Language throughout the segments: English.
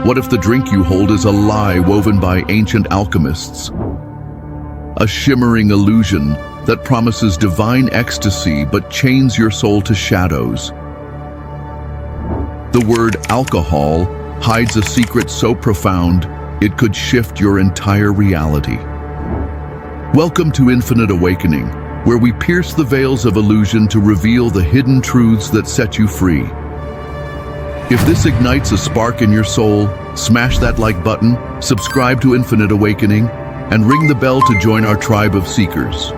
What if the drink you hold is a lie woven by ancient alchemists? A shimmering illusion that promises divine ecstasy but chains your soul to shadows. The word alcohol hides a secret so profound it could shift your entire reality. Welcome to Infinite Awakening, where we pierce the veils of illusion to reveal the hidden truths that set you free. If this ignites a spark in your soul, smash that like button, subscribe to Infinite Awakening, and ring the bell to join our tribe of seekers.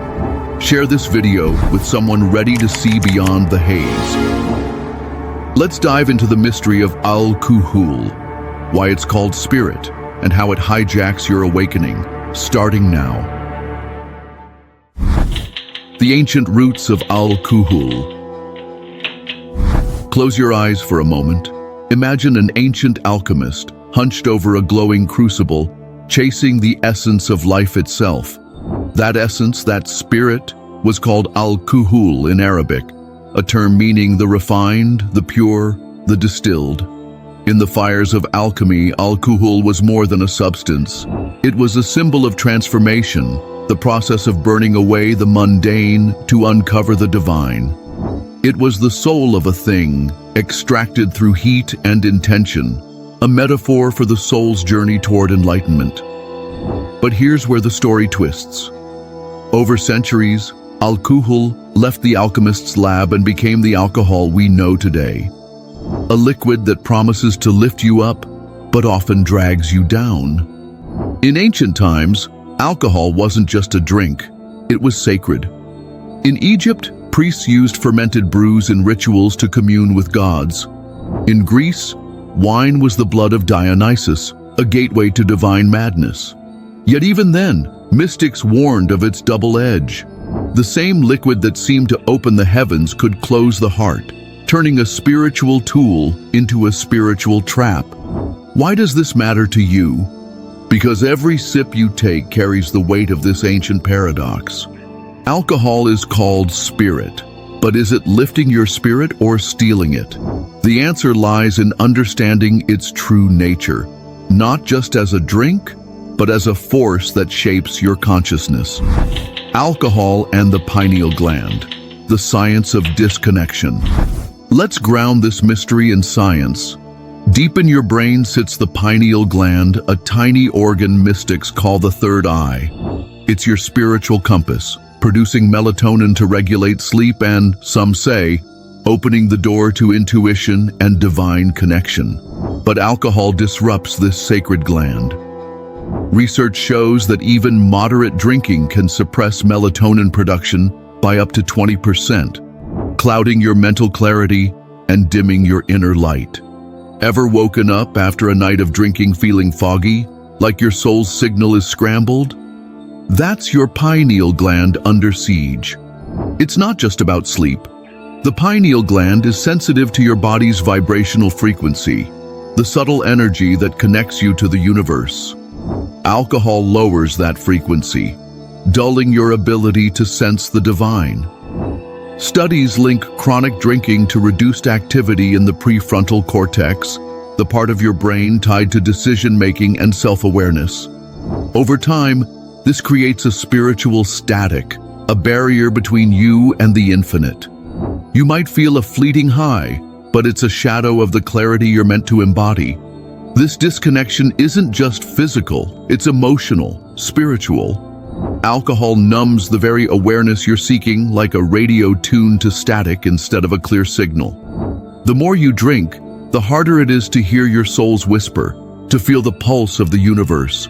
Share this video with someone ready to see beyond the haze. Let's dive into the mystery of al-cohol, why it's called spirit, and how it hijacks your awakening, starting now. The ancient roots of al-cohol. Close your eyes for a moment. Imagine an ancient alchemist hunched over a glowing crucible, chasing the essence of life itself. That essence, that spirit, was called al-cohol in Arabic, a term meaning the refined, the pure, the distilled. In the fires of alchemy, al-cohol was more than a substance. It was a symbol of transformation, the process of burning away the mundane to uncover the divine. It was the soul of a thing, extracted through heat and intention, a metaphor for the soul's journey toward enlightenment. But here's where the story twists. Over centuries, al-cohol left the alchemist's lab and became the alcohol we know today. A liquid that promises to lift you up, but often drags you down. In ancient times, alcohol wasn't just a drink, it was sacred. In Egypt, priests used fermented brews in rituals to commune with gods. In Greece, wine was the blood of Dionysus, a gateway to divine madness. Yet even then, mystics warned of its double edge. The same liquid that seemed to open the heavens could close the heart, turning a spiritual tool into a spiritual trap. Why does this matter to you? Because every sip you take carries the weight of this ancient paradox. Alcohol is called spirit, but is it lifting your spirit or stealing it? The answer lies in understanding its true nature, not just as a drink, but as a force that shapes your consciousness. Alcohol and the pineal gland, the science of disconnection. Let's ground this mystery in science. Deep in your brain sits the pineal gland, a tiny organ mystics call the third eye. It's your spiritual compass, producing melatonin to regulate sleep and, some say, opening the door to intuition and divine connection. But alcohol disrupts this sacred gland. Research shows that even moderate drinking can suppress melatonin production by up to 20%, clouding your mental clarity and dimming your inner light. Ever woken up after a night of drinking feeling foggy, like your soul's signal is scrambled? That's your pineal gland under siege. It's not just about sleep. The pineal gland is sensitive to your body's vibrational frequency, the subtle energy that connects you to the universe. Alcohol lowers that frequency, dulling your ability to sense the divine. Studies link chronic drinking to reduced activity in the prefrontal cortex, the part of your brain tied to decision-making and self-awareness. Over time, this creates a spiritual static, a barrier between you and the infinite. You might feel a fleeting high, but it's a shadow of the clarity you're meant to embody. This disconnection isn't just physical, it's emotional, spiritual. Alcohol numbs the very awareness you're seeking, like a radio tuned to static instead of a clear signal. The more you drink, the harder it is to hear your soul's whisper, to feel the pulse of the universe.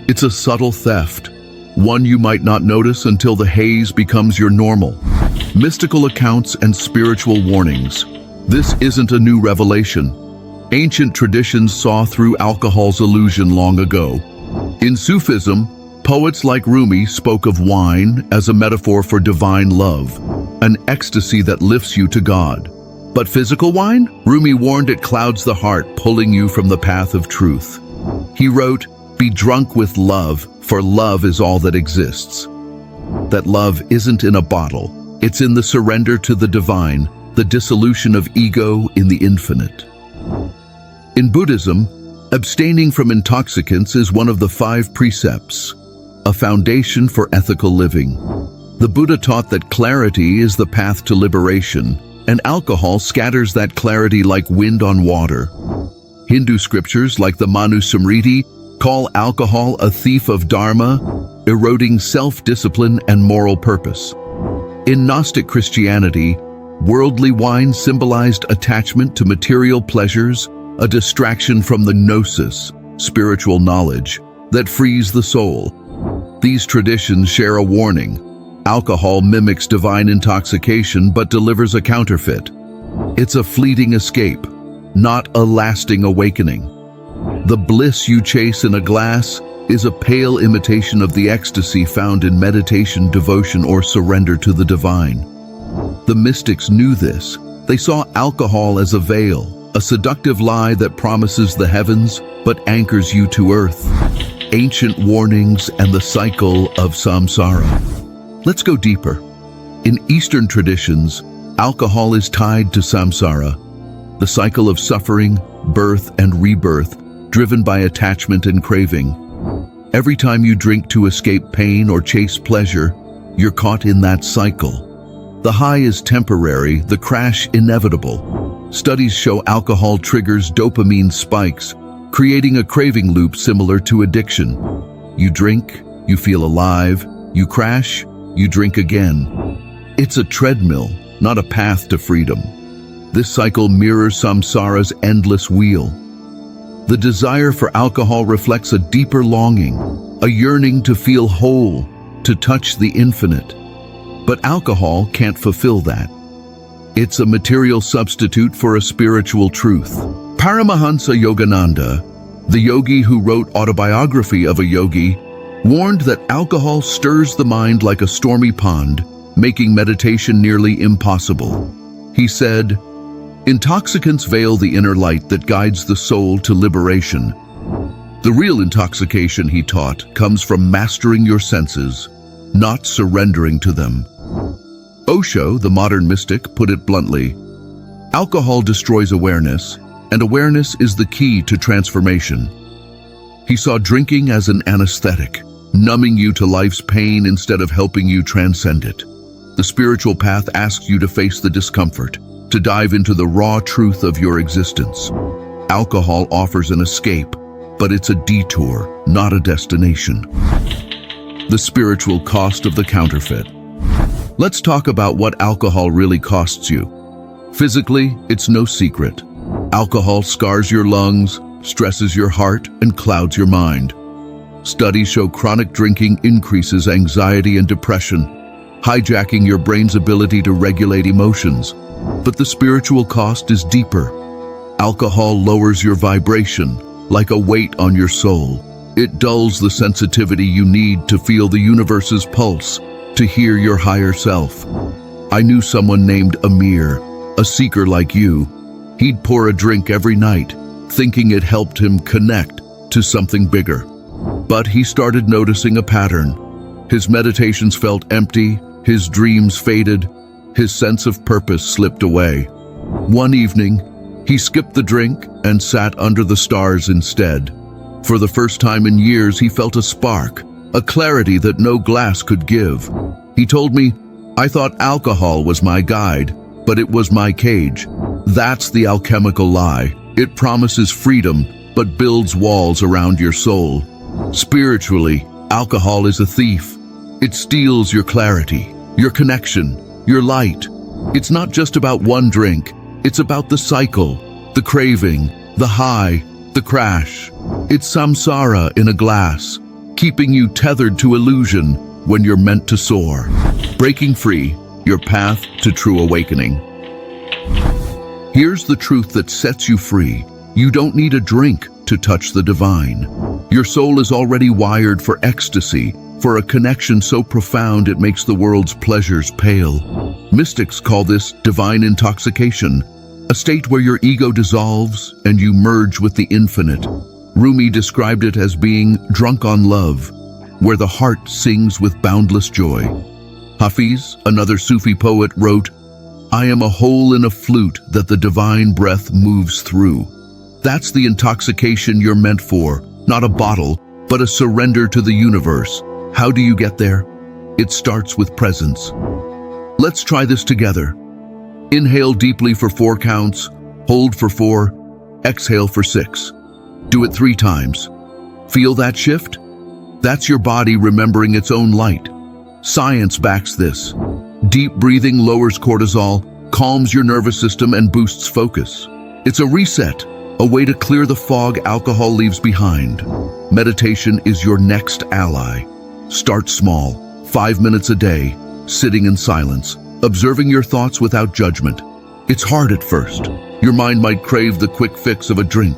It's a subtle theft, one you might not notice until the haze becomes your normal. Mystical accounts and spiritual warnings. This isn't a new revelation. Ancient traditions saw through alcohol's illusion long ago. In Sufism, poets like Rumi spoke of wine as a metaphor for divine love, an ecstasy that lifts you to God. But physical wine? Rumi warned it clouds the heart, pulling you from the path of truth. He wrote, "Be drunk with love, for love is all that exists." That love isn't in a bottle, it's in the surrender to the divine, the dissolution of ego in the infinite. In Buddhism, Abstaining from intoxicants is one of the 5 precepts, a foundation for ethical living. The Buddha taught that clarity is the path to liberation, and alcohol scatters that clarity like wind on water. Hindu scriptures like the Manu Smriti call alcohol a thief of dharma, eroding self-discipline and moral purpose. In Gnostic Christianity, worldly wine symbolized attachment to material pleasures, a distraction from the gnosis, spiritual knowledge, that frees the soul. These traditions share a warning. Alcohol mimics divine intoxication but delivers a counterfeit. It's a fleeting escape, not a lasting awakening. The bliss you chase in a glass is a pale imitation of the ecstasy found in meditation, devotion, or surrender to the divine. The mystics knew this. They saw alcohol as a veil, a seductive lie that promises the heavens but anchors you to earth. Ancient warnings and the cycle of samsara. Let's go deeper. In Eastern traditions, alcohol is tied to samsara, the cycle of suffering, birth, and rebirth, driven by attachment and craving. Every time you drink to escape pain or chase pleasure, you're caught in that cycle. The high is temporary, the crash inevitable. Studies show alcohol triggers dopamine spikes, creating a craving loop similar to addiction. You drink, you feel alive, you crash, you drink again. It's a treadmill, not a path to freedom. This cycle mirrors samsara's endless wheel. The desire for alcohol reflects a deeper longing, a yearning to feel whole, to touch the infinite. But alcohol can't fulfill that. It's a material substitute for a spiritual truth. Paramahansa Yogananda, the yogi who wrote Autobiography of a Yogi, warned that alcohol stirs the mind like a stormy pond, making meditation nearly impossible. He said, "Intoxicants veil the inner light that guides the soul to liberation. The real intoxication," he taught, "comes from mastering your senses, not surrendering to them." Osho, the modern mystic, put it bluntly, "Alcohol destroys awareness, and awareness is the key to transformation." He saw drinking as an anesthetic, numbing you to life's pain instead of helping you transcend it. The spiritual path asks you to face the discomfort, to dive into the raw truth of your existence. Alcohol offers an escape, but it's a detour, not a destination. The spiritual cost of the counterfeit. Let's talk about what alcohol really costs you. Physically, it's no secret. Alcohol scars your lungs, stresses your heart, and clouds your mind. Studies show chronic drinking increases anxiety and depression, hijacking your brain's ability to regulate emotions. But the spiritual cost is deeper. Alcohol lowers your vibration, like a weight on your soul. It dulls the sensitivity you need to feel the universe's pulse, to hear your higher self. I knew someone named Amir, a seeker like you. He'd pour a drink every night, thinking it helped him connect to something bigger. But he started noticing a pattern. His meditations felt empty, his dreams faded, his sense of purpose slipped away. One evening, he skipped the drink and sat under the stars instead. For the first time in years, he felt a spark, a clarity that no glass could give. He told me, "I thought alcohol was my guide, but it was my cage." That's the alchemical lie. It promises freedom, but builds walls around your soul. Spiritually, alcohol is a thief. It steals your clarity, your connection, your light. It's not just about one drink. It's about the cycle, the craving, the high, the crash. It's samsara in a glass, keeping you tethered to illusion when you're meant to soar. Breaking free, your path to true awakening. Here's the truth that sets you free. You don't need a drink to touch the divine. Your soul is already wired for ecstasy, for a connection so profound it makes the world's pleasures pale. Mystics call this divine intoxication, a state where your ego dissolves and you merge with the infinite. Rumi described it as being drunk on love, where the heart sings with boundless joy. Hafiz, another Sufi poet, wrote, "I am a hole in a flute that the divine breath moves through." That's the intoxication you're meant for, not a bottle, but a surrender to the universe. How do you get there? It starts with presence. Let's try this together. Inhale deeply for 4 counts, hold for 4, exhale for 6. Do it 3 times. Feel that shift? That's your body remembering its own light. Science backs this. Deep breathing lowers cortisol, calms your nervous system, and boosts focus. It's a reset, a way to clear the fog alcohol leaves behind. Meditation is your next ally. Start small, 5 minutes a day, sitting in silence, observing your thoughts without judgment. It's hard at first. Your mind might crave the quick fix of a drink,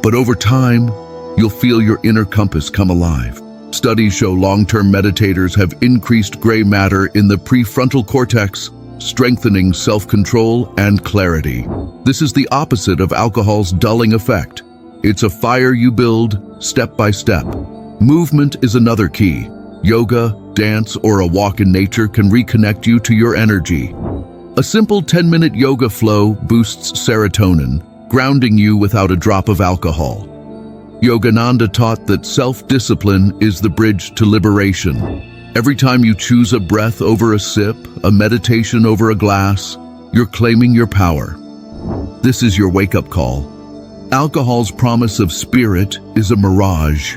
but over time, you'll feel your inner compass come alive. Studies show long-term meditators have increased gray matter in the prefrontal cortex, strengthening self-control and clarity. This is the opposite of alcohol's dulling effect. It's a fire you build step by step. Movement is another key. Yoga, dance, or a walk in nature can reconnect you to your energy. A simple 10-minute yoga flow boosts serotonin, grounding you without a drop of alcohol. Yogananda taught that self-discipline is the bridge to liberation. Every time you choose a breath over a sip, a meditation over a glass, you're claiming your power. This is your wake-up call. Alcohol's promise of spirit is a mirage,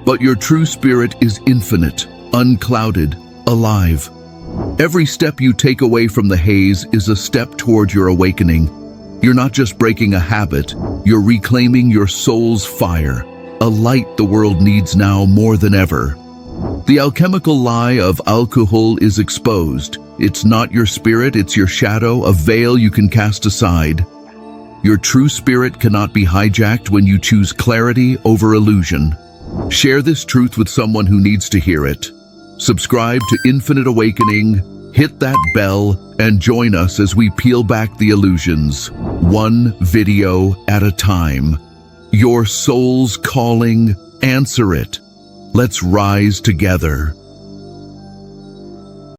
but your true spirit is infinite, unclouded, alive. Every step you take away from the haze is a step toward your awakening. You're not just breaking a habit, you're reclaiming your soul's fire, a light the world needs now more than ever. The alchemical lie of al-cohol is exposed. It's not your spirit, it's your shadow, a veil you can cast aside. Your true spirit cannot be hijacked when you choose clarity over illusion. Share this truth with someone who needs to hear it. Subscribe to Infinite Awakening, hit that bell, and join us as we peel back the illusions, one video at a time. Your soul's calling, answer it. Let's rise together.